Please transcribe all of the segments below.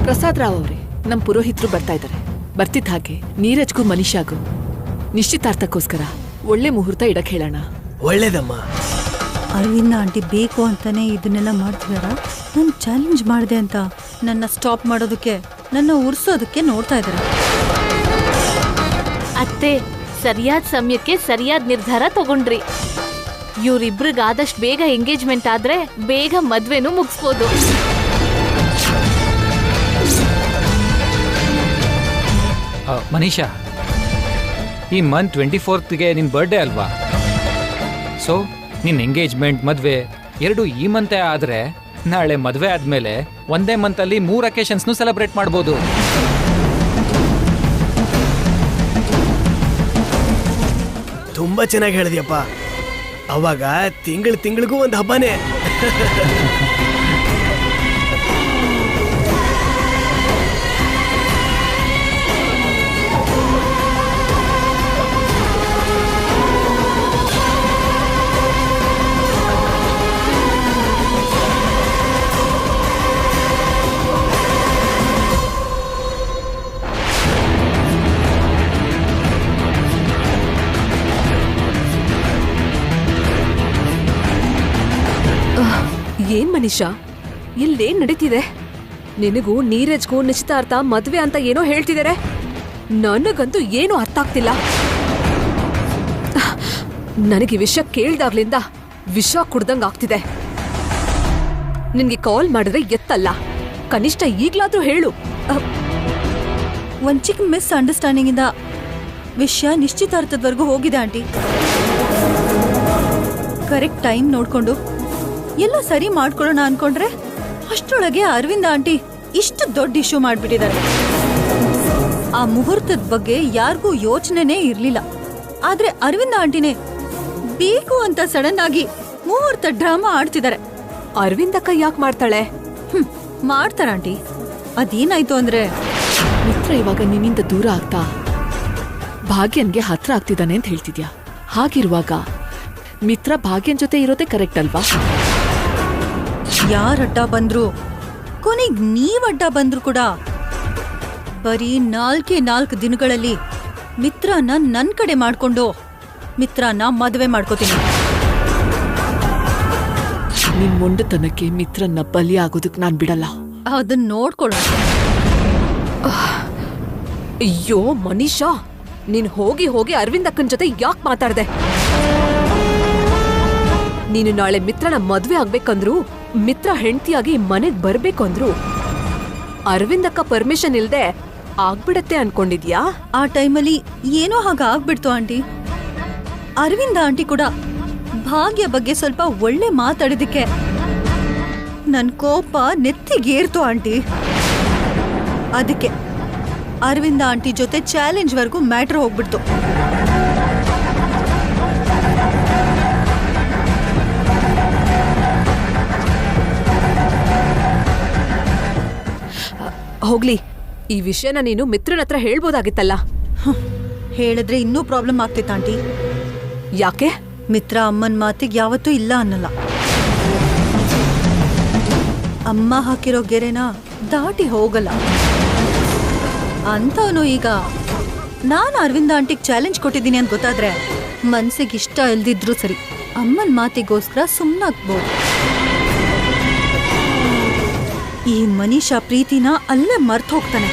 ಪ್ರಸಾದ್ ರಾವ್ ಅವ್ರೆ, ನಮ್ ಪುರೋಹಿತರು ಬರ್ತಾ ಇದ್ದಾರೆ. ಬರ್ತಿದ್ದ ಹಾಗೆ ನೀರಜ್ಗೂ ಮನೀಷಾಗೂ ನಿಶ್ಚಿತಾರ್ಥಕ್ಕೋಸ್ಕರ ಒಳ್ಳೆ ಮುಹೂರ್ತ ಇಡಕ್ ಹೇಳೋಣ. ಒಳ್ಳೇದಮ್ಮ. ಅರವಿಂದ ಆಂಟಿ ಬೇಕು ಅಂತಾನೆ ಇದನ್ನೆಲ್ಲ ಮಾಡ್ತಿದಾರ. ನಾನು ಚಾಲೆಂಜ್ ಮಾಡಿದೆ ಅಂತ ನನ್ನ ಸ್ಟಾಪ್ ಮಾಡೋದಕ್ಕೆ, ನನ್ನ ಉರ್ಸೋದಕ್ಕೆ ನೋಡ್ತಾ ಇದ್ದಾರೆ. ಅತ್ತೆ, ಸರಿಯಾದ ಸಮಯಕ್ಕೆ ಸರಿಯಾದ ನಿರ್ಧಾರ ತಗೊಂಡ್ರಿ. ಇವ್ರಿಬ್ರಿಗಾದಷ್ಟು ಬೇಗ ಎಂಗೇಜ್ಮೆಂಟ್ ಆದ್ರೆ ಬೇಗ ಮದ್ವೆನೂ ಮುಗಿಸ್ಬೋದು. ಮನೀಷಾ, ಈ ಮಂತ್ 24ಗೆ ನಿನ್ನ ಬರ್ಡೇ ಅಲ್ವಾ? ಸೊ ನಿನ್ನ ಎಂಗೇಜ್ಮೆಂಟ್ ಮದುವೆ ಎರಡು ಈ ಮಂತೇ ಆದರೆ ನಾಳೆ ಮದುವೆ ಆದಮೇಲೆ ಒಂದೇ ಮಂತಲ್ಲಿ 3 ಅಕೇಶನ್ಸ್ನು ಸೆಲೆಬ್ರೇಟ್ ಮಾಡ್ಬೋದು. ತುಂಬಾ ಚೆನ್ನಾಗಿ ಹೇಳಿದ್ಯಪ್ಪ. ಅವಾಗ ತಿಂಗಳಿಗೂ ಒಂದು ಹಬ್ಬನೇ. ಏನ್ ಮನೀಷಾ, ಇಲ್ಲೇನ್ ನಡೀತಿದೆ? ನಿನಗೂ ನೀರಜ್ಗೂ ನಿಶ್ಚಿತಾರ್ಥ ಮದ್ವೆ ಅಂತ ಏನೋ ಹೇಳ್ತಿದ್ದಾರೆ. ನನಗಂತೂ ಏನೂ ಅರ್ಥ ಆಗ್ತಿಲ್ಲ. ನನಗೆ ವಿಷಯ ಕೇಳ್ದಾಗ್ಲಿಂದ ವಿಷ ಕುಡ್ದಂಗ್ ಆಗ್ತಿದೆ. ನಿನ್ಗೆ ಕಾಲ್ ಮಾಡಿದ್ರೆ ಎತ್ತಲ್ಲ, ಕನಿಷ್ಠ ಈಗ್ಲಾದ್ರೂ ಹೇಳು. ಒಂದ್ ಚಿಕ್ಕ ಮಿಸ್ ಅಂಡರ್ಸ್ಟ್ಯಾಂಡಿಂಗ್ ಇಂದ ವಿಷಯ ನಿಶ್ಚಿತಾರ್ಥದವರೆಗೂ ಹೋಗಿದೆ ಆಂಟಿ. ಕರೆಕ್ಟ್ ಟೈಮ್ ನೋಡ್ಕೊಂಡು ಎಲ್ಲ ಸರಿ ಮಾಡ್ಕೊಳ್ಳೋಣ ಅನ್ಕೊಂಡ್ರೆ ಅಷ್ಟರೊಳಗೆ ಅರವಿಂದ ಆಂಟಿ ಇಷ್ಟು ದೊಡ್ಡ ಇಶ್ಯೂ ಮಾಡ್ಬಿಟ್ಟಿದ್ದಾರೆ. ಆ ಮುಹೂರ್ತದ ಬಗ್ಗೆ ಯಾರಿಗೂ ಯೋಚನೆನೇ ಇರ್ಲಿಲ್ಲ. ಆದ್ರೆ ಅರವಿಂದ ಆಂಟಿನೇ ಬೇಕು ಅಂತ ಸಡನ್ ಆಗಿ ಮುಹೂರ್ತ ಡ್ರಾಮಾ ಆಡ್ತಿದ್ದಾರೆ. ಅರವಿಂದಕ್ಕ ಯಾಕೆ ಮಾಡ್ತಾಳೆ? ಮಾಡ್ತಾರ ಆಂಟಿ. ಅದೇನಾಯ್ತು ಅಂದ್ರೆ, ಮಿತ್ರ ಇವಾಗ ನಿನ್ನಿಂದ ದೂರ ಆಗ್ತಾ ಭಾಗ್ಯನ್ಗೆ ಹತ್ರ ಆಗ್ತಿದ್ದಾನೆ ಅಂತ ಹೇಳ್ತಿದ್ಯಾ. ಹಾಗಿರುವಾಗ ಮಿತ್ರ ಭಾಗ್ಯನ್ ಜೊತೆ ಇರೋದೇ ಕರೆಕ್ಟ್ ಅಲ್ವಾ? ಯಾರ ಅಡ್ಡ ಬಂದ್ರು, ಕೊನೆಗ್ ನೀವ್ ಅಡ್ಡ ಬಂದ್ರು ಕೂಡ ಬರೀ 4 ದಿನಗಳಲ್ಲಿ ಮಿತ್ರನ ನನ್ ಕಡೆ ಮಾಡ್ಕೊಂಡು ಮಿತ್ರನ ಮದುವೆ ಮಾಡ್ಕೋತೀನಿ. ನಿನ್ ಮೊಂಡತನಕ್ಕೆ ಮಿತ್ರನ್ನ ಬಲಿ ಆಗೋದಕ್ ನಾನ್ ಬಿಡಲ್ಲ. ಅದನ್ನ ನೋಡ್ಕೊಳ್ಳೋಣ. ಅಯ್ಯೋ ಮನೀಷಾ, ನೀನ್ ಹೋಗಿ ಅರವಿಂದ್ ಅಕ್ಕನ್ ಜೊತೆ ಯಾಕೆ ಮಾತಾಡ್ದೆ? ನೀನು ನಾಳೆ ಮಿತ್ರನ ಮದ್ವೆ ಆಗ್ಬೇಕಂದ್ರು, ಮಿತ್ರ ಹೆಂಡತಿಯಾಗಿ ಮನೆಗ್ ಬರ್ಬೇಕು ಅಂದ್ರು ಅರವಿಂದ್ ಅಕ್ಕ ಪರ್ಮಿಷನ್ ಇಲ್ದೆ ಆಗ್ಬಿಡತ್ತೆ ಅನ್ಕೊಂಡಿದ್ಯಾ? ಆ ಟೈಮಲ್ಲಿ ಏನೋ ಹಾಗ ಆಗ್ಬಿಡ್ತು ಆಂಟಿ. ಅರವಿಂದ ಆಂಟಿ ಕೂಡ ಭಾಗ್ಯ ಬಗ್ಗೆ ಸ್ವಲ್ಪ ಒಳ್ಳೆ ಮಾತಾಡಿದಕ್ಕೆ ನನ್ ಕೋಪ ನೆತ್ತಿಗೇರ್ತು ಆಂಟಿ. ಅದಕ್ಕೆ ಅರವಿಂದ ಆಂಟಿ ಜೊತೆ ಚಾಲೆಂಜ್ ವರ್ಗೂ ಮ್ಯಾಟ್ರ್ ಹೋಗ್ಬಿಡ್ತು. ಹೋಗ್ಲಿ, ಈ ವಿಷಯನ ನೀನು ಮಿತ್ರನ ಹತ್ರ ಹೇಳ್ಬೋದಾಗಿತ್ತಲ್ಲ. ಹೇಳಿದ್ರೆ ಇನ್ನೂ ಪ್ರಾಬ್ಲಮ್ ಆಗ್ತಿತ್ತು ಆಂಟಿ. ಯಾಕೆ? ಮಿತ್ರ ಅಮ್ಮನ್ ಮಾತಿಗೆ ಯಾವತ್ತೂ ಇಲ್ಲ ಅನ್ನಲ್ಲ. ಅಮ್ಮ ಹಾಕಿರೋ ಗೆರೆನ ದಾಟಿ ಹೋಗಲ್ಲ ಅಂತವನು ಈಗ ನಾನು ಅರವಿಂದ ಆಂಟಿಗೆ ಚಾಲೆಂಜ್ ಕೊಟ್ಟಿದ್ದೀನಿ ಅಂತ ಗೊತ್ತಾದ್ರೆ ಮನ್ಸಿಗೆ ಇಷ್ಟ ಇಲ್ದಿದ್ರು ಸರಿ, ಅಮ್ಮನ್ ಮಾತಿಗೋಸ್ಕರ ಸುಮ್ಮನಾಗ್ಬೋದು. ಈ ಮನೀಷಾ ಪ್ರೀತಿನ ಅಲ್ಲೇ ಮರ್ತು ಹೋಗ್ತಾನೆ.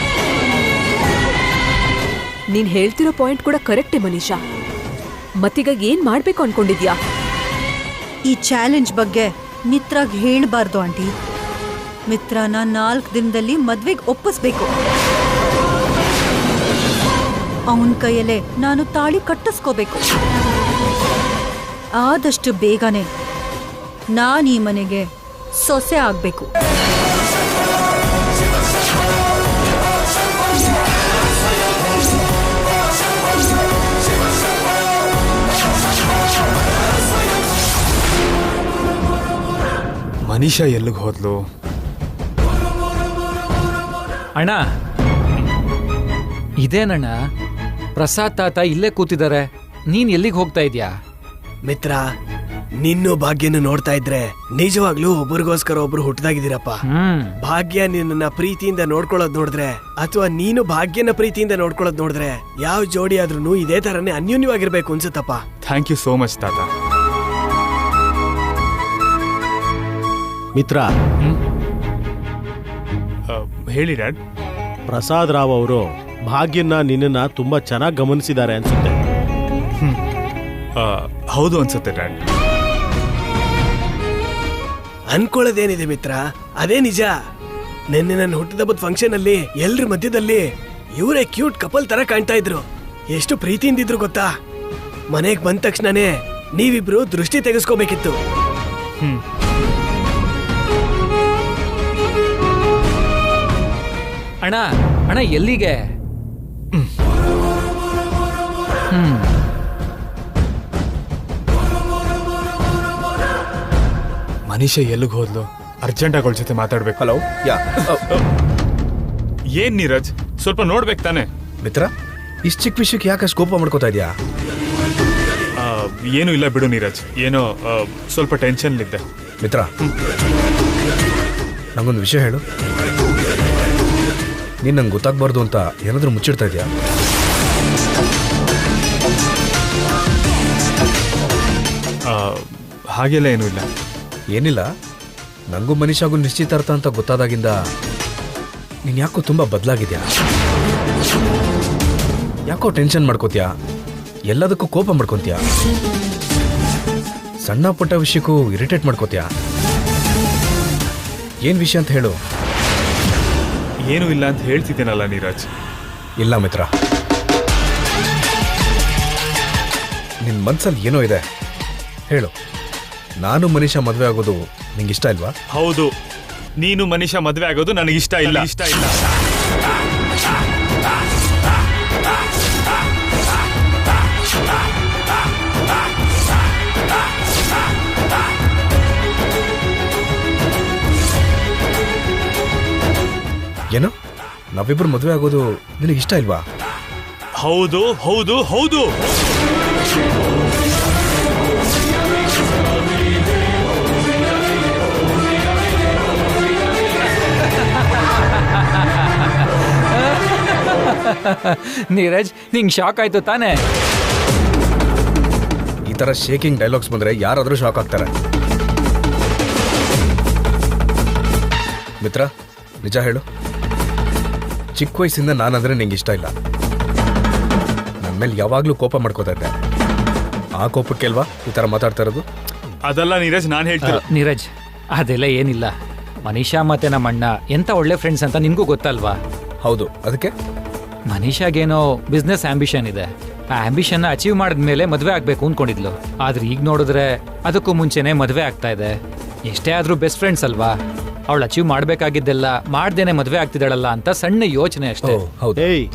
ನೀನ್ ಹೇಳ್ತಿರೋ ಪಾಯಿಂಟ್ ಕೂಡ ಕರೆಕ್ಟೇ ಮನೀಷಾ. ಮತ್ತೀಗ ಏನ್ ಮಾಡ್ಬೇಕು ಅನ್ಕೊಂಡಿದ್ಯಾ? ಈ ಚಾಲೆಂಜ್ ಬಗ್ಗೆ ಮಿತ್ರಗ್ ಹೇಳ್ಬಾರ್ದು ಆಂಟಿ. ಮಿತ್ರನ 4 ದಿನದಲ್ಲಿ ಮದ್ವೆಗೆ ಒಪ್ಪಿಸ್ಬೇಕು. ಅವನ್ ಕೈಯಲ್ಲೇ ನಾನು ತಾಳಿ ಕಟ್ಟಿಸ್ಕೋಬೇಕು. ಆದಷ್ಟು ಬೇಗನೆ ನಾನೀ ಮನೆಗೆ ಸೊಸೆ ಆಗ್ಬೇಕು. ಮನೀಷಾ ಎಲ್ಲಿಗೆ ಹೋದ್ಲು? ಅಣ್ಣ, ಇದೇನಣ್ಣ, ಪ್ರಸಾದ್ ತಾತ ಇಲ್ಲೇ ಕೂತಿದ್ದಾರೆ, ನೀನ್ ಎಲ್ಲಿಗೆ ಹೋಗ್ತಾ ಇದ್ಯಾ? ಮಿತ್ರ, ನಿನ್ನೂ ಭಾಗ್ಯನು ನೋಡ್ತಾ ಇದ್ರೆ ನಿಜವಾಗ್ಲೂ ಒಬ್ರಿಗೋಸ್ಕರ ಒಬ್ರು ಹುಟ್ಟದಾಗಿದ್ದೀರಪ್ಪ. ಭಾಗ್ಯ ನಿನ್ನ ಪ್ರೀತಿಯಿಂದ ನೋಡ್ಕೊಳ್ಳೋದ್ ನೋಡಿದ್ರೆ ಅಥವಾ ನೀನು ಭಾಗ್ಯನ ಪ್ರೀತಿಯಿಂದ ನೋಡ್ಕೊಳ್ಳೋದ್ ನೋಡಿದ್ರೆ ಯಾವ ಜೋಡಿ ಆದ್ರೂ ಇದೇ ತರನೇ ಅನ್ಯೂನ್ಯವಾಗಿರ್ಬೇಕು ಅನ್ಸುತ್ತಪ್ಪ. ಥ್ಯಾಂಕ್ ಯು ಸೋ ಮಚ್ ತಾತ. ಮಿತ್ರ, ಹೇಳಿ ಡ್ಯಾಡ್. ಪ್ರಸಾದ್ ರಾವ್ ಅವರು ಭಾಗ್ಯನ್ನ ನಿನ್ನನ್ನ ತುಂಬಾ ಚೆನ್ನಾಗಿ ಗಮನಿಸಿದ್ದಾರೆ ಅನ್ಸುತ್ತೆ. ಹೌದು ಅನ್ಸುತ್ತೆ ಡ್ಯಾಡ್. ಅನ್ಕೊಳ್ಳೋದೇನಿದೆ ಮಿತ್ರ, ಅದೇ ನಿಜ. ನಿನ್ನೆ ನನ್ನ ಹುಟ್ಟಿದಬ್ಬದ ಫಂಕ್ಷನ್ ಅಲ್ಲಿ ಎಲ್ರ ಮಧ್ಯದಲ್ಲಿ ಇವರೇ ಕ್ಯೂಟ್ ಕಪಲ್ ತರ ಕಾಣ್ತಾ ಇದ್ರು. ಎಷ್ಟು ಪ್ರೀತಿಯಿಂದಿದ್ರು ಗೊತ್ತಾ. ಮನೆಗ್ ಬಂದ ತಕ್ಷಣನೇ ನೀವಿಬ್ರು ದೃಷ್ಟಿ ತೆಗೆಸ್ಕೋಬೇಕಿತ್ತು. ಅಣ್ಣ ಅಣ್ಣ ಎಲ್ಲಿಗೆ? ಮನೀಷಾ ಎಲ್ಲಿಗೆ ಹೋದ್ಲು? ಅರ್ಜೆಂಟಾಗಿ ಅವಳ ಜೊತೆ ಮಾತಾಡ್ಬೇಕು. ಹಲೋ, ಯಾ ಏನ್ ನೀರಜ್, ಸ್ವಲ್ಪ ನೋಡ್ಬೇಕು ತಾನೆ. ಮಿತ್ರ, ಇಷ್ಟು ಚಿಕ್ಕ ವಿಷಯಕ್ಕೆ ಯಾಕಷ್ಟು ಕೋಪ ಮಾಡ್ಕೋತಾ ಇದೆಯಾ? ಏನೂ ಇಲ್ಲ ಬಿಡು ನೀರಜ್, ಏನೋ ಸ್ವಲ್ಪ ಟೆನ್ಷನ್ಲಿದ್ದೆ. ಮಿತ್ರ, ನಂಗೊಂದು ವಿಷಯ ಹೇಳು. ನೀನು ನಂಗೆ ಗೊತ್ತಾಗಬಾರ್ದು ಅಂತ ಏನಾದರೂ ಮುಚ್ಚಿಡ್ತಾ ಇದೆಯಾ? ಹಾಗೆಲ್ಲ ಏನೂ ಇಲ್ಲ. ಏನಿಲ್ಲ, ನನಗೂ ಮನೀಷಾಗೂ ನಿಶ್ಚಿತಾರ್ಥ ಅಂತ ಗೊತ್ತಾದಾಗಿಂದ ನೀನು ಯಾಕೋ ತುಂಬ ಬದಲಾಗಿದ್ಯಾ. ಯಾಕೋ ಟೆನ್ಷನ್ ಮಾಡ್ಕೋತೀಯಾ, ಎಲ್ಲದಕ್ಕೂ ಕೋಪ ಮಾಡ್ಕೊತೀಯಾ, ಸಣ್ಣ ಪುಟ್ಟ ವಿಷಯಕ್ಕೂ ಇರಿಟೇಟ್ ಮಾಡ್ಕೋತೀಯಾ. ಏನು ವಿಷಯ ಅಂತ ಹೇಳು. ಏನೂ ಇಲ್ಲ ಅಂತ ಹೇಳ್ತಿದ್ದೇನಲ್ಲ ನೀರಜ್. ಇಲ್ಲ ಮಿತ್ರ, ನಿನ್ನ ಮನ್ಸಲ್ಲಿ ಏನೋ ಇದೆ, ಹೇಳು. ನಾನು ಮನೀಷಾ ಮದುವೆ ಆಗೋದು ನಿಂಗೆ ಇಷ್ಟ ಇಲ್ವಾ? ಹೌದು, ನೀನು ಮನೀಷಾ ಮದುವೆ ಆಗೋದು ನನಗಿಷ್ಟ ಇಲ್ಲ. ಇಷ್ಟ ಇಲ್ಲ. ಏನು, ನಾವಿಬ್ಬರು ಮದುವೆ ಆಗೋದು ನಿನಗೆ ಇಷ್ಟ ಇಲ್ವಾ? ಹೌದು ಹೌದು ಹೌದು. ನೀರಜ್, ನಿಂಗೆ ಶಾಕ್ ಆಯ್ತು ತಾನೇ? ಈ ಥರ ಶೇಕಿಂಗ್ ಡೈಲಾಗ್ಸ್ ಬಂದರೆ ಯಾರಾದರೂ ಶಾಕ್ ಆಗ್ತಾರೆ. ಮಿತ್ರ, ನಿಜ ಹೇಳು, ಚಿಕ್ಕ ವಯಸ್ಸಿಂದ ನಾನಂದ್ರೆ ನಿಂಗೆ ಇಷ್ಟ ಇಲ್ಲ. ನನ್ನ ಮೇಲೆ ಯಾವಾಗಲೂ ಕೋಪ ಮಾಡ್ಕೋತಾ ಇದ್ದೆ. ಆ ಕೋಪಕ್ಕೆ ಅಲ್ವಾ ಈ ಥರ ಮಾತಾಡ್ತಾ ಇರೋದು? ಅದಲ್ಲ ನೀರಜ್, ನಾನು ಹೇಳ್ತೀನಿ. ನೀರಜ್, ಅದೆಲ್ಲ ಏನಿಲ್ಲ. ಮನೀಷಾ ಮತ್ತೆ ನಮ್ಮ ಅಣ್ಣ ಎಂತ ಒಳ್ಳೆ ಫ್ರೆಂಡ್ಸ್ ಅಂತ ನಿನ್ಗೂ ಗೊತ್ತಲ್ವಾ? ಹೌದು, ಅದಕ್ಕೆ ಮನೀಷಾಗೇನೋ ಬಿಸ್ನೆಸ್ ಆಂಬಿಷನ್ ಇದೆ. ಆ ಆಂಬಿಷನ್ನ ಅಚೀವ್ ಮಾಡಿದ್ಮೇಲೆ ಮದುವೆ ಆಗ್ಬೇಕು ಅನ್ಕೊಂಡಿದ್ಲು. ಆದ್ರೆ ಈಗ ನೋಡಿದ್ರೆ ಅದಕ್ಕೂ ಮುಂಚೆನೆ ಮದುವೆ ಆಗ್ತಾ ಇದೆ. ಎಷ್ಟೇ ಆದ್ರೂ ಬೆಸ್ಟ್ ಫ್ರೆಂಡ್ಸ್ ಅಲ್ವಾ? ಅವಳು ಅಚೀವ್ ಮಾಡ್ಬೇಕಾಗಿದ್ದೆಲ್ಲ ಮಾಡ್ದೇನೆ ಮದುವೆ ಆಗ್ತಿದ್ದಾಳಲ್ಲ ಅಂತ ಸಣ್ಣ ಯೋಚನೆ ಅಷ್ಟೇ. ಹೌದು. ಏಯ್,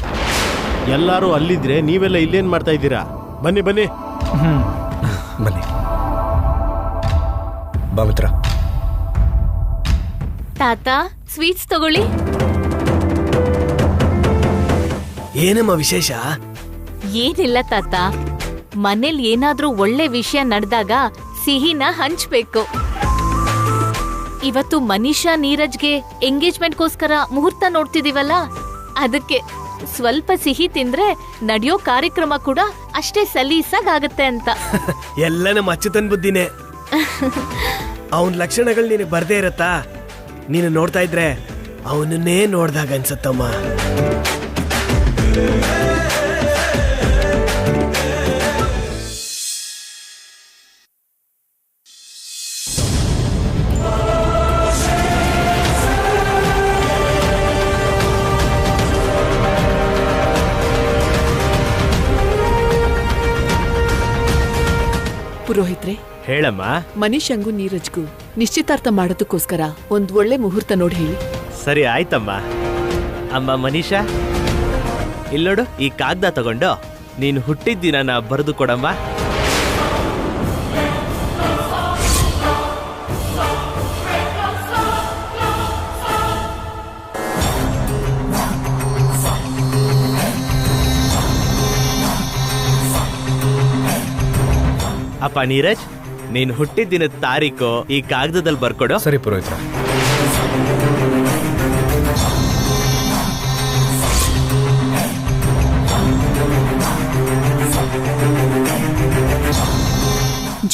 ಎಲ್ಲರೂ ಅಲ್ಲಿದ್ರೆ ನೀವೆಲ್ಲ ಇಲ್ಲೇನ್ ಮಾಡ್ತಾ ಇದ್ದೀರಾ? ಬನ್ನಿ ಬನ್ನಿ. ಬನ್ನಿ ಬಾ ಮಿತ್ರ. ತಾತ, ಸ್ವೀಟ್ಸ್ ತಗೊಳ್ಳಿ. ಏನಮ್ಮ ವಿಶೇಷ? ಏನಿಲ್ಲ ತಾತ, ಮನೇಲಿ ಏನಾದ್ರೂ ಒಳ್ಳೆ ವಿಷಯ ನಡೆದಾಗ ಸಿಹಿನ ಹಂಚ್ಬೇಕು. ಇವತ್ತು ಮನೀಷಾ ನೀರಜ್ಗೆ ಎಂಗೇಜ್ಮೆಂಟ್ಗೋಸ್ಕರ ಮುಹೂರ್ತ ನೋಡ್ತಿದೀವಲ್ಲ, ಅದಕ್ಕೆ ಸ್ವಲ್ಪ ಸಿಹಿ ತಿಂದ್ರೆ ನಡೆಯೋ ಕಾರ್ಯಕ್ರಮ ಕೂಡ ಅಷ್ಟೇ ಸಲೀಸಾಗತ್ತೆ ಅಂತ. ಎಲ್ಲ ನಮ್ಮ ಅಚ್ಚುತನ್ ಬುದ್ಧಿನೇ. ಅವನ್ ಲಕ್ಷಣಗಳು ನಿನಗೆ ಬರ್ದೇ ಇರತ್ತಾ? ನೀನು ನೋಡ್ತಾ ಇದ್ರೆ ಅವನನ್ನೇ ನೋಡ್ದಾಗ ಅನ್ಸತ್ತಮ್ಮ. ಪುರೋಹಿತ್ರೆ, ಹೇಳಮ್ಮ. ಮನೀಷಂಗೂ ನೀರಜ್ಗೂ ನಿಶ್ಚಿತಾರ್ಥ ಮಾಡೋದಕ್ಕೋಸ್ಕರ ಒಂದ್ ಒಳ್ಳೆ ಮುಹೂರ್ತ ನೋಡಿ ಹೇಳಿ. ಸರಿ ಆಯ್ತಮ್ಮ. ಅಮ್ಮ ಮನೀಷಾ, ಇಲ್ಲೋಡು, ಈ ಕಾಗದ ತಗೊಂಡು ನೀನು ಹುಟ್ಟಿದ ದಿನನ ಬರೆದು ಕೊಡಮ್ಮ. ಅಪ್ಪ ನೀರಜ್, ನೀನ್ ಹುಟ್ಟಿದ ದಿನದ ತಾರೀಕು ಈ ಕಾಗದದಲ್ಲಿ ಬರ್ಕೊಡು. ಸರಿ ಪುರೋಹಿತ್ರ.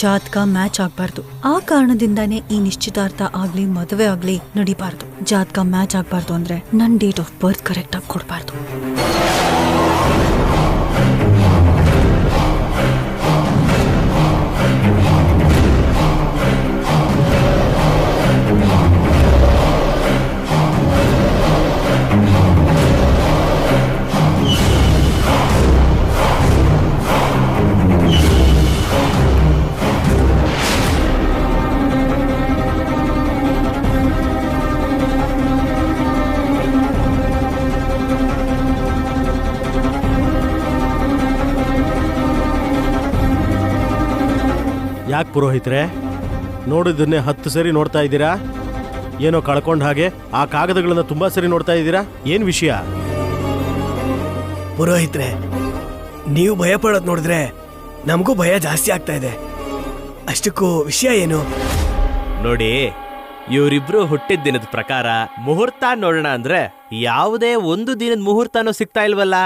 ಜಾತಕ ಮ್ಯಾಚ್ ಆಗ್ಬಾರ್ದು. ಆ ಕಾರಣದಿಂದಾನೇ ಈ ನಿಶ್ಚಿತಾರ್ಥ ಆಗ್ಲಿ ಮದುವೆ ಆಗ್ಲಿ ನಡಿಬಾರ್ದು. ಜಾತಕ ಮ್ಯಾಚ್ ಆಗ್ಬಾರ್ದು ಅಂದ್ರೆ ನನ್ ಡೇಟ್ ಆಫ್ ಬರ್ತ್ ಕರೆಕ್ಟ್ ಆಗಿ ಕೊಡ್ಬಾರ್ದು. ಯಾಕೆ ಪುರೋಹಿತ್ರೆ, ನೋಡಿದ್ದನ್ನೇ 10 ಸರಿ ನೋಡ್ತಾ ಇದ್ದೀರಾ? ಏನೋ ಕಳ್ಕೊಂಡ ಹಾಗೆ ಆ ಕಾಗದಗಳನ್ನ ತುಂಬಾ ಸರಿ ನೋಡ್ತಾ ಇದ್ದೀರಾ, ಏನ್ ವಿಷಯ? ಪುರೋಹಿತ್ರೆ, ನೀವು ಭಯ ಪಡೋದ್ ನೋಡಿದ್ರೆ ನಮಗೂ ಭಯ ಜಾಸ್ತಿ ಆಗ್ತಾ ಇದೆ. ಅಷ್ಟಕ್ಕೂ ವಿಷಯ ಏನು? ನೋಡಿ, ಇವರಿಬ್ರು ಹುಟ್ಟಿದ ದಿನದ ಪ್ರಕಾರ ಮುಹೂರ್ತ ನೋಡೋಣ ಅಂದ್ರೆ ಯಾವುದೇ ಒಂದು ದಿನದ ಮುಹೂರ್ತನೂ ಸಿಗ್ತಾ ಇಲ್ವಲ್ಲ.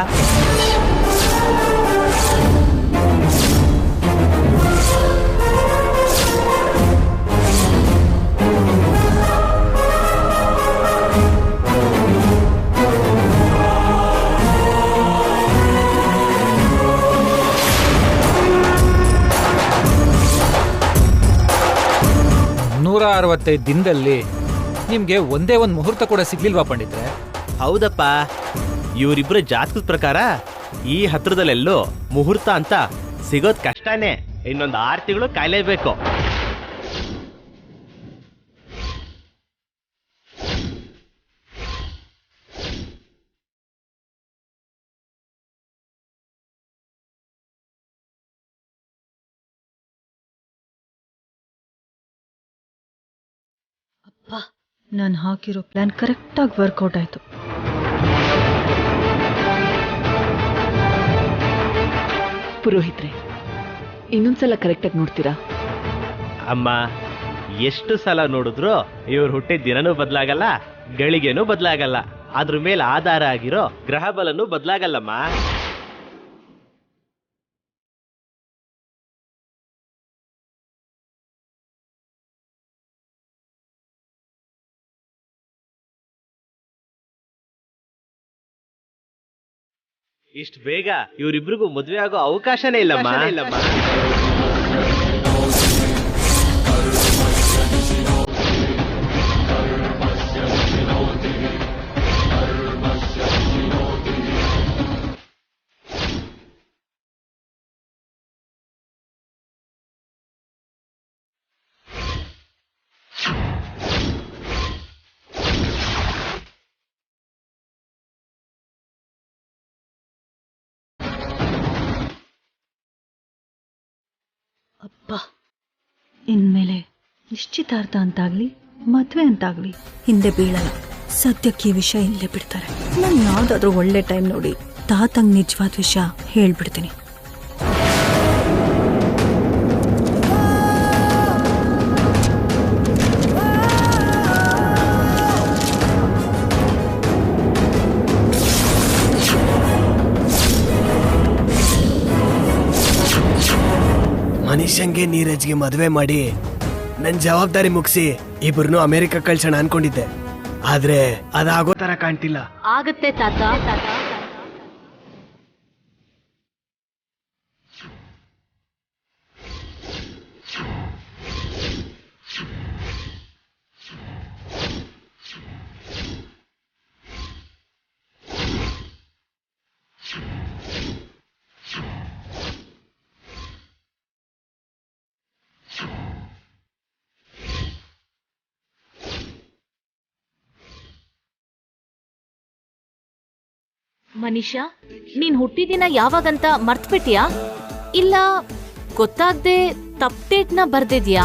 ದಿನದಲ್ಲಿ ನಿಮ್ಗೆ ಒಂದೇ ಒಂದು ಮುಹೂರ್ತ ಕೂಡ ಸಿಗ್ಲಿಲ್ವಾ ಪಂಡಿತ್ರೆ? ಹೌದಪ್ಪ, ಇವರಿಬ್ರು ಜಾತಕದ ಪ್ರಕಾರ ಈ ಹತ್ರದಲ್ಲೆಲ್ಲೋ ಮುಹೂರ್ತ ಅಂತ ಸಿಗೋದ್ ಕಷ್ಟನೇ. ಇನ್ನೊಂದು 6 ತಿಂಗಳು ಕಾಯಲೇಬೇಕು. ಅಪ್ಪ, ನಾನು ಹಾಕಿರೋ ಪ್ಲಾನ್ ಕರೆಕ್ಟಾಗಿ ವರ್ಕೌಟ್ ಆಯ್ತು. ಪುರೋಹಿತ್ರೆ, ಇನ್ನೊಂದ್ಸಲ ಕರೆಕ್ಟಾಗಿ ನೋಡ್ತೀರಾ? ಅಮ್ಮ, ಎಷ್ಟು ಸಲ ನೋಡಿದ್ರು ಇವ್ರು ಹುಟ್ಟಿದ ದಿನನೂ ಬದಲಾಗಲ್ಲ, ಗಳಿಗೆನೂ ಬದಲಾಗಲ್ಲ. ಅದ್ರ ಮೇಲೆ ಆಧಾರ ಆಗಿರೋ ಗ್ರಹ ಬಲನೂ ಬದಲಾಗಲ್ಲಮ್ಮ. ಇಷ್ಟು ಬೇಗ ಇವರಿಬ್ರಿಗೂ ಮದುವೆ ಆಗೋ ಅವಕಾಶನೇ ಇಲ್ಲಮ್ಮ. ಅಪ್ಪ, ಇನ್ಮೇಲೆ ನಿಶ್ಚಿತಾರ್ಥ ಅಂತಾಗ್ಲಿ ಮದ್ವೆ ಅಂತಾಗ್ಲಿ ಹಿಂದೆ ಬೀಳಲ್ಲ. ಸದ್ಯಕ್ಕೆ ಈ ವಿಷಯ ಇಲ್ಲೇ ಬಿಡ್ತಾರೆ. ನಾನು ಯಾವ್ದಾದ್ರೂ ಒಳ್ಳೆ ಟೈಮ್ ನೋಡಿ ತಾತಂಗ್ ನಿಜವಾದ ವಿಷಯ ಹೇಳ್ಬಿಡ್ತೀನಿ. ಮನುಷ್ಯಂಗೆ ನೀರಜ್ಗೆ ಮದುವೆ ಮಾಡಿ ನನ್ ಜವಾಬ್ದಾರಿ ಮುಗಿಸಿ ಇಬ್ರನ್ನು ಅಮೆರಿಕ ಕಳ್ಸೋಣ ಅನ್ಕೊಂಡಿದ್ದೆ. ಆದ್ರೆ ಅದಾಗೋ ತರ ಕಾಣ್ತಿಲ್ಲ. ಆಗತ್ತೆ ತಾತ. ಮನೀಷಾ, ನೀನ್ ಹುಟ್ಟಿದಿನ ಯಾವಾಗಂತ ಮರ್ತ್ಬಿಟ್ಯಾ? ಇಲ್ಲ ಗೊತ್ತಾಗ್ದೆ ತಪ್ಪ ಡೇಟ್ನ ಬರ್ದಿದ್ಯಾ?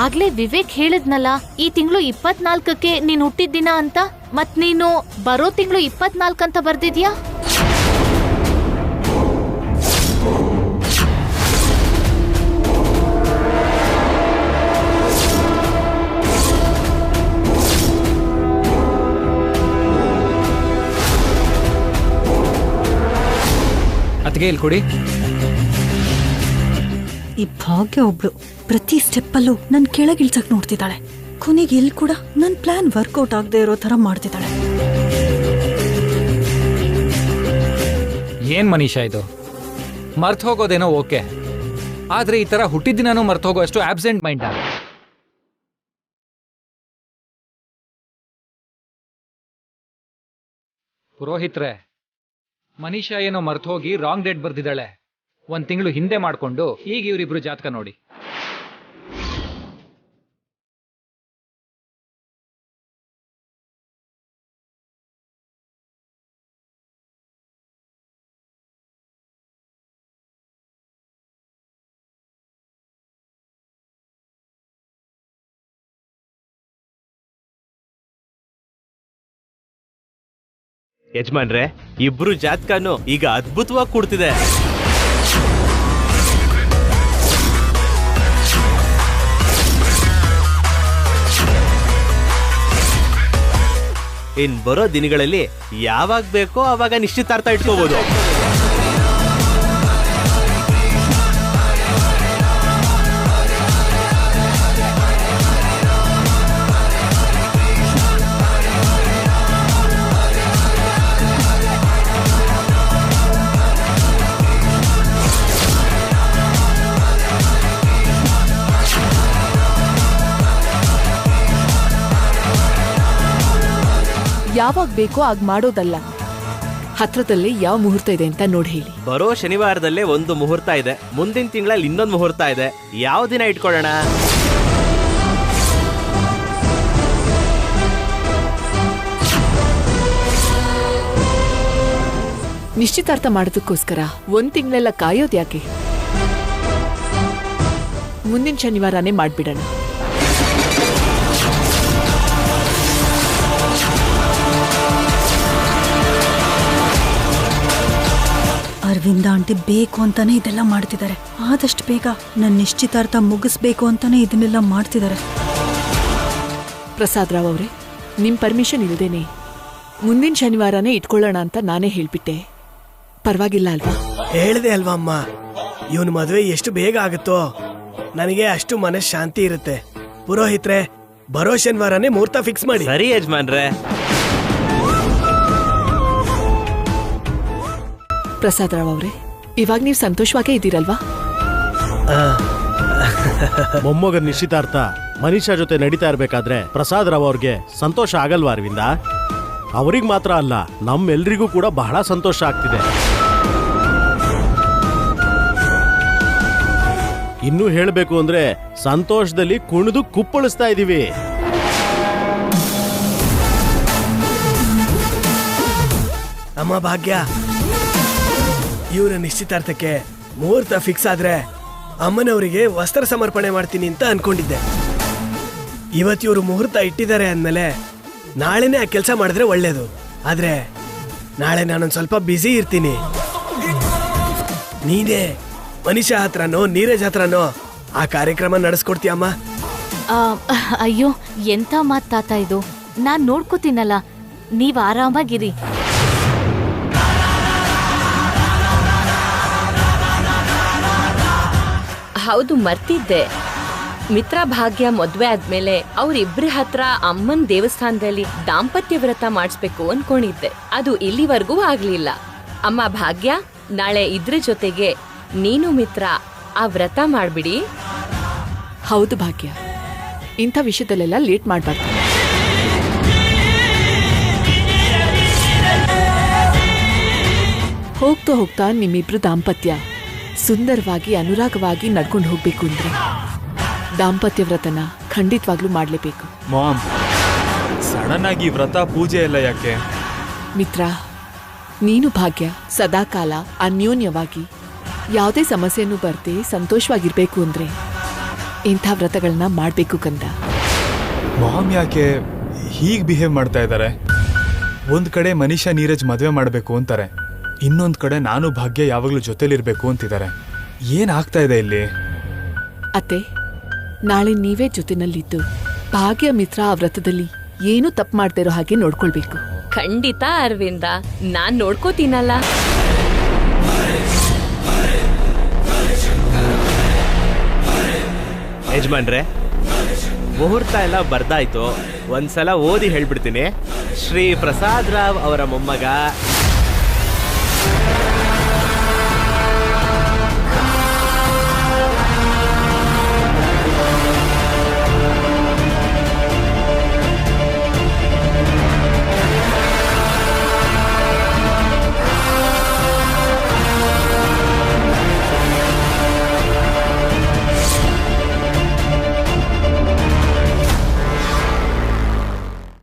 ಆಗ್ಲೇ ವಿವೇಕ್ ಹೇಳಿದ್ನಲ್ಲ ಈ ತಿಂಗಳು 24ಕ್ಕೆ ನೀನ್ ಹುಟ್ಟಿದ ದಿನ ಅಂತ. ಮತ್ ನೀನು ಬರೋ ತಿಂಗಳು 24 ಅಂತ ಬರ್ದಿದ್ಯಾ? ಅದ್ಗೆ ಇಲ್ಲಿ ಕೊಡಿ. ಈ ಭಾಗ್ಯ ಒಬ್ಳು ಪ್ರತಿ ಸ್ಟೆಪ್ಪಲ್ಲೂ ನನ್ ಕೆಳಗಿಳ್ಸಕ್ ನೋಡ್ತಿದ್ದಾಳೆ. ಕೊನೆಗೆ ಎಲ್ಲಿ ಕೂಡ ನನ್ ಪ್ಲಾನ್ ವರ್ಕೌಟ್ ಆಗದೆ ಇರೋ ತರ ಮಾಡ್ತಿದ್ದಾಳೆ. ಏನ್ ಮನೀಷಾ ಇದು? ಮರ್ತ್ ಹೋಗೋದೇನೋ ಓಕೆ, ಆದ್ರೆ ಈ ತರ ಹುಟ್ಟಿದಿನಾನು ಮರ್ತ್ ಹೋಗೋ ಅಷ್ಟು ಆಬ್ಸೆಂಟ್ ಮೈಂಡ್. ಪುರೋಹಿತ್ರೆ, ಮನೀಷಾ ಏನೋ ಮರ್ತ್ ಹೋಗಿ ರಾಂಗ್ ಡೇಟ್ ಬರ್ದಿದ್ದಾಳೆ. 1 ತಿಂಗಳು ಹಿಂದೆ ಮಾಡ್ಕೊಂಡು ಈಗ ಇವರಿಬ್ರು ಜಾತಕ ನೋಡಿ. ಯಜಮಾನ್ರೆ, ಇಬ್ರು ಜಾತಕನು ಈಗ ಅದ್ಭುತವಾಗಿ ಕೂಡ್ತಿದೆ. ಇನ್ ಬರೋ ದಿನಗಳಲ್ಲಿ ಯಾವಾಗ ಬೇಕೋ ಅವಾಗ ನಿಶ್ಚಿತಾರ್ಥ ಇಟ್ಕೋಬಹುದು. ಯಾವಾಗ ಬೇಕೋ ಆಗ ಮಾಡೋದಲ್ಲ. ಹತ್ರದಲ್ಲಿ ಯಾವ ಮುಹೂರ್ತ ಇದೆ ಅಂತ ನೋಡಿ ಹೇಳಿ. ಬರೋ ಶನಿವಾರದಲ್ಲೇ ಒಂದು ಮುಹೂರ್ತ ಇದೆ, ಮುಂದಿನ ತಿಂಗಳಲ್ಲಿ ಇನ್ನೊಂದು ಮುಹೂರ್ತ ಇದೆ. ಯಾವ ದಿನ ಇಟ್ಕೊಳ್ಳೋಣ? ನಿಶ್ಚಿತಾರ್ಥ ಮಾಡೋದಕ್ಕೋಸ್ಕರ 1 ತಿಂಗಳೆಲ್ಲ ಕಾಯೋದು ಯಾಕೆ? ಮುಂದಿನ ಶನಿವಾರನೇ ಮಾಡ್ಬಿಡೋಣ. ಅರವಿಂದ ಆಂಟಿ ಬೇಕು ಅಂತಾನೆ ಇದೆಲ್ಲ ಮಾಡ್ತಿದ್ದಾರೆ. ಆದಷ್ಟು ಬೇಗ ನನ್ನ ನಿಶ್ಚಿತಾರ್ಥ ಮುಗಿಸ್ಬೇಕು ಅಂತಾನೆ ಇದನ್ನೆಲ್ಲ ಮಾಡ್ತಿದ್ದಾರೆ. ಪ್ರಸಾದ್ ರಾವ್ ಅವರೇ, ನಿಮ್ ಪರ್ಮಿಷನ್ ಇಲ್ದೇನೆ ಮುಂದಿನ ಶನಿವಾರನೇ ಇಟ್ಕೊಳ್ಳೋಣ ಅಂತ ನಾನೇ ಹೇಳ್ಬಿಟ್ಟೆ. ಪರವಾಗಿಲ್ಲ ಅಲ್ವಾ? ಹೇಳ್ದೆ ಅಲ್ವಾ ಅಮ್ಮ, ಇವನ್ ಮದ್ವೆ ಎಷ್ಟು ಬೇಗ ಆಗುತ್ತೋ ನನಗೆ ಅಷ್ಟು ಮನಃಶಾಂತಿ ಇರುತ್ತೆ. ಪುರೋಹಿತ್ರೆ, ಬರೋ ಶನಿವಾರನೇ ಮುಹೂರ್ತ ಫಿಕ್ಸ್ ಮಾಡಿ. ಸರಿ ಯಜಮಾನ್ರೆ. ಪ್ರಸಾದ್ ರಾವ್ ಅವರೇ, ಇವಾಗ ನೀವು ಸಂತೋಷವಾಗೇ ಇದ್ದೀರಲ್ವಾ? ಮೊಮ್ಮಗನ ನಿಶ್ಚಿತಾರ್ಥ ಮನೀಷಾ ಜೊತೆ ನಡೀತಾ ಇರ್ಬೇಕಾದ್ರೆ ಪ್ರಸಾದ್ ರಾವ್ ಅವ್ರಿಗೆ ಸಂತೋಷ ಆಗಲ್ವಾ ಅರವಿಂದ? ಅವ್ರಿಗೆ ಮಾತ್ರ ಅಲ್ಲ, ನಮ್ಮೆಲ್ರಿಗೂ ಕೂಡ ಬಹಳ ಸಂತೋಷ ಆಗ್ತಿದೆ. ಇನ್ನೂ ಹೇಳಬೇಕು ಅಂದ್ರೆ ಸಂತೋಷದಲ್ಲಿ ಕುಣಿದು ಕುಪ್ಪಳಿಸ್ತಾ ಇದೀವಿ. ಅಮ್ಮ ಭಾಗ್ಯ, ಇವರ ನಿಶ್ಚಿತಾರ್ಥಕ್ಕೆ ಮುಹೂರ್ತ ಫಿಕ್ಸ್ ಆದ್ರೆ ಅಮ್ಮನವರಿಗೆ ವಸ್ತ್ರ ಸಮರ್ಪಣೆ ಮಾಡ್ತೀನಿ ಅಂತ ಅನ್ಕೊಂಡಿದ್ದೆ. ಇವತ್ತು ಇವರು ಮುಹೂರ್ತ ಇಟ್ಟಿದ್ದಾರೆ ಅಂದ್ಮೇಲೆ ನಾಳೆನೇ ಆ ಕೆಲಸ ಮಾಡಿದ್ರೆ ಒಳ್ಳೇದು. ಆದ್ರೆ ನಾಳೆ ನಾನೊಂದು ಸ್ವಲ್ಪ ಬ್ಯುಸಿ ಇರ್ತೀನಿ. ನೀನೇ ಮನೀಷಾ ಹತ್ರನೋ ನೀರಜ್ ಹತ್ರನೋ ಆ ಕಾರ್ಯಕ್ರಮ ನಡೆಸ್ಕೊಡ್ತೀಯಮ್ಮ? ಅಯ್ಯೋ, ಎಂತ ಮಾತ್ ತಾತ ಇದು. ನಾನ್ ನೋಡ್ಕೋತೀನಲ್ಲ, ನೀವ್ ಆರಾಮಾಗಿರಿ. ಹೌದು, ಮರ್ತಿದ್ದೆ. ಮಿತ್ರ ಭಾಗ್ಯ ಮದ್ವೆ ಆದ್ಮೇಲೆ ಅವ್ರಿಬ್ರ ಹತ್ರ ಅಮ್ಮನ್ ದೇವಸ್ಥಾನದಲ್ಲಿ ದಾಂಪತ್ಯ ವ್ರತ ಮಾಡಿಸ್ಬೇಕು ಅನ್ಕೊಂಡಿದ್ದೆ. ಅದು ಇಲ್ಲಿವರೆಗೂ ಆಗ್ಲಿಲ್ಲ. ಅಮ್ಮ ಭಾಗ್ಯ, ನಾಳೆ ಇದ್ರ ಜೊತೆಗೆ ನೀನು ಮಿತ್ರ ಆ ವ್ರತ ಮಾಡ್ಬಿಡಿ. ಹೌದು ಭಾಗ್ಯ, ಇಂಥ ವಿಷಯದಲ್ಲೆಲ್ಲ ಲೇಟ್ ಮಾಡ್ಬಾರ್ದು. ಹೋಗ್ತಾ ಹೋಗ್ತಾ ನಿಮ್ಮಿಬ್ರು ದಾಂಪತ್ಯ ಸುಂದರವಾಗಿ ಅನುರಾಗವಾಗಿ ನಡ್ಕೊಂಡು ಹೋಗ್ಬೇಕು ಅಂದ್ರೆ ದಾಂಪತ್ಯ ವ್ರತನ ಖಂಡಿತವಾಗ್ಲೂ ಮಾಡ್ಲೇಬೇಕು. ಮಾಮ್, ಸಡನ್ ಆಗಿ ವ್ರತ ಪೂಜೆ ಎಲ್ಲ ಯಾಕೆ? ಮಿತ್ರ, ನೀನು ಭಾಗ್ಯ ಸದಾಕಾಲ ಅನ್ಯೋನ್ಯವಾಗಿ ಯಾವುದೇ ಸಮಸ್ಯೆನೂ ಬರ್ದೆ ಸಂತೋಷವಾಗಿರ್ಬೇಕು ಅಂದ್ರೆ ಇಂಥ ವ್ರತಗಳನ್ನ ಮಾಡ್ಬೇಕು ಕಂದ. ಮಾಮ್ ಯಾಕೆ ಹೀಗೆ ಬಿಹೇವ್ ಮಾಡ್ತಾ ಇದ್ದಾರೆ? ಒಂದ್ ಕಡೆ ಮನೀಷಾ ನೀರಜ್ ಮದುವೆ ಮಾಡಬೇಕು ಅಂತಾರೆ, ಇನ್ನೊಂದ್ ಕಡೆ ನಾನು ಭಾಗ್ಯ ಯಾವಾಗ್ಲೂ ಜೊತೆಲಿರ್ಬೇಕು ಅಂತಿದ್ದಾರೆ. ಏನ್ ಆಗ್ತಾ ಇದೆ ಇಲ್ಲಿ? ಅತ್ತೆ, ನಾಳೆ ನೀವೇ ಜೊತೆನಲ್ಲಿದ್ದು ಭಾಗ್ಯ ಮಿತ್ರ ಆ ವ್ರತದಲ್ಲಿ ಏನೂ ತಪ್ಪು ಮಾಡ್ತಾ ಇರೋ ಹಾಗೆ ನೋಡ್ಕೊಳ್ಬೇಕು. ಖಂಡಿತ ಅರವಿಂದ, ನಾನ್ ನೋಡ್ಕೋತೀನಲ್ಲ. ಯಜಮಾನ್ರೆ, ಮುಹೂರ್ತ ಎಲ್ಲ ಬರ್ದಾಯ್ತು. ಒಂದ್ಸಲ ಓದಿ ಹೇಳ್ಬಿಡ್ತೀನಿ. ಶ್ರೀ ಪ್ರಸಾದ್ ರಾವ್ ಅವರ ಮೊಮ್ಮಗ